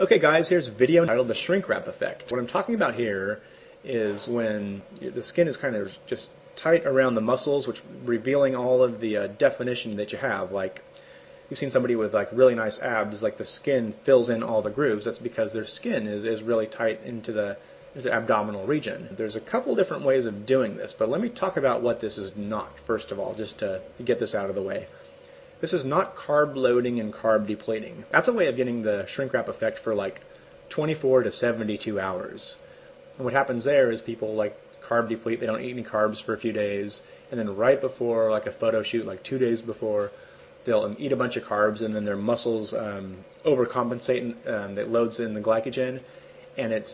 Okay guys, here's a video titled The Shrink Wrap Effect. What I'm talking about here is when the skin is kind of just tight around the muscles, which revealing all of the definition that you have. Like you've seen somebody with like really nice abs, like the skin fills in all the grooves. That's because their skin is really tight into the abdominal region. There's a couple different ways of doing this, but let me talk about what this is not first of all, just to get this out of the way. This is not carb loading and carb depleting. That's a way of getting the shrink wrap effect for like 24 to 72 hours. And what happens there is people like carb deplete, they don't eat any carbs for a few days, and then right before like a photo shoot, like 2 days before, they'll eat a bunch of carbs, and then their muscles overcompensate, that loads in the glycogen, and it's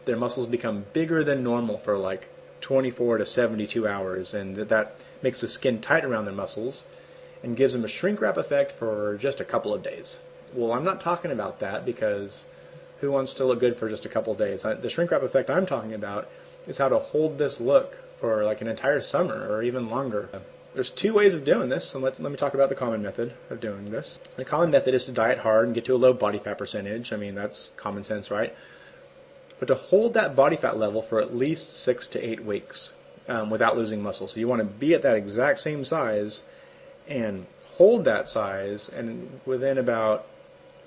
their muscles become bigger than normal for like 24 to 72 hours, and that makes the skin tight around their muscles and gives them a shrink wrap effect for just a couple of days. Well, I'm not talking about that, because who wants to look good for just a couple of days? The shrink wrap effect I'm talking about is how to hold this look for like an entire summer or even longer. There's two ways of doing this, and let me talk about the common method of doing this. The common method is to diet hard and get to a low body fat percentage. I mean, that's common sense, right? But to hold that body fat level for at least 6 to 8 weeks without losing muscle. So you want to be at that exact same size and hold that size, and within about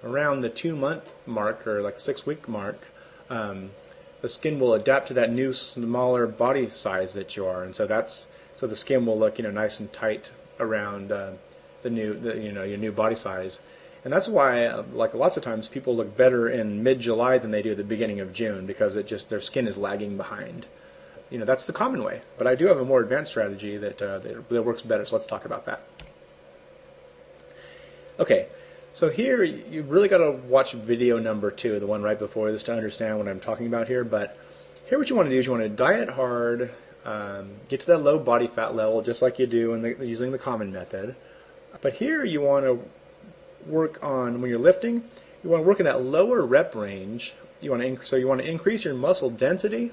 around the 2-month mark or like 6-week mark, the skin will adapt to that new smaller body size that you are, and so the skin will look nice and tight around your new body size. And that's why like lots of times people look better in mid-July than they do at the beginning of June, because their skin is lagging behind. That's the common way, but I do have a more advanced strategy that works better, so let's talk about that. Okay, so here you've really got to watch video number 2, the one right before this, to understand what I'm talking about here. But here what you want to do is you want to diet hard, get to that low body fat level just like you do using the common method. But here you want to work on, when you're lifting, you want to work in that lower rep range. You want to increase your muscle density,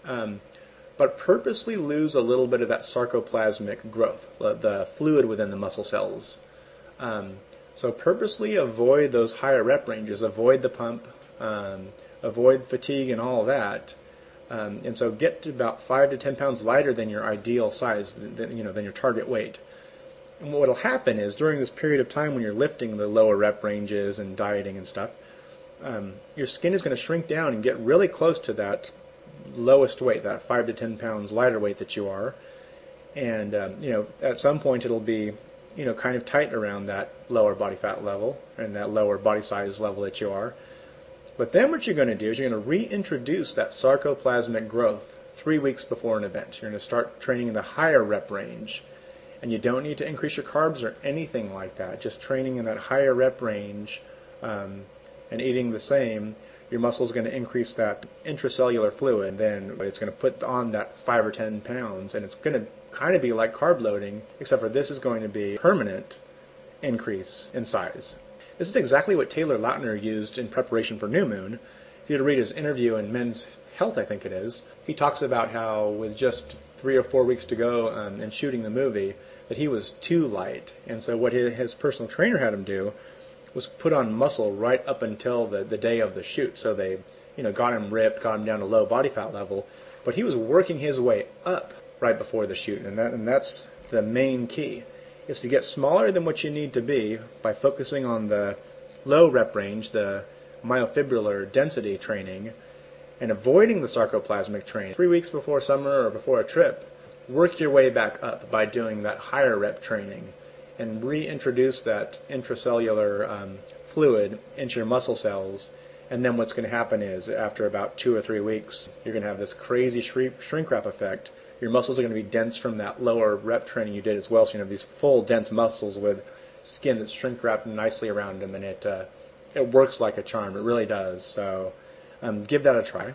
but purposely lose a little bit of that sarcoplasmic growth, the fluid within the muscle cells. So purposely avoid those higher rep ranges, avoid the pump, avoid fatigue and all that, and so get to about 5 to 10 pounds lighter than your ideal size, than your target weight. And what will happen is during this period of time when you're lifting the lower rep ranges and dieting and stuff, your skin is going to shrink down and get really close to that lowest weight, that 5 to 10 pounds lighter weight that you are, and at some point it'll be kind of tight around that lower body fat level and that lower body size level that you are. But then what you're going to do is you're going to reintroduce that sarcoplasmic growth 3 weeks before an event. You're going to start training in the higher rep range, and you don't need to increase your carbs or anything like that. Just training in that higher rep range and eating the same, your muscle is going to increase that intracellular fluid. Then it's going to put on that 5 or 10 pounds, and it's going to kind of be like carb loading, except for this is going to be permanent increase in size. This is exactly what Taylor Lautner used in preparation for New Moon. If you were to read his interview in Men's Health, I think it is, he talks about how with just 3 or 4 weeks to go and shooting the movie, that he was too light. And so what his personal trainer had him do was put on muscle right up until the day of the shoot. So they got him ripped, got him down to low body fat level, but he was working his way up right before the shoot, and that's the main key, is to get smaller than what you need to be by focusing on the low rep range, the myofibrillar density training, and avoiding the sarcoplasmic training. 3 weeks before summer or before a trip, work your way back up by doing that higher rep training and reintroduce that intracellular fluid into your muscle cells. And then what's going to happen is after about 2 or 3 weeks, you're going to have this crazy shrink wrap effect. Your muscles are going to be dense from that lower rep training you did as well, so you have these full dense muscles with skin that's shrink wrapped nicely around them, and it works like a charm. It really does. So give that a try.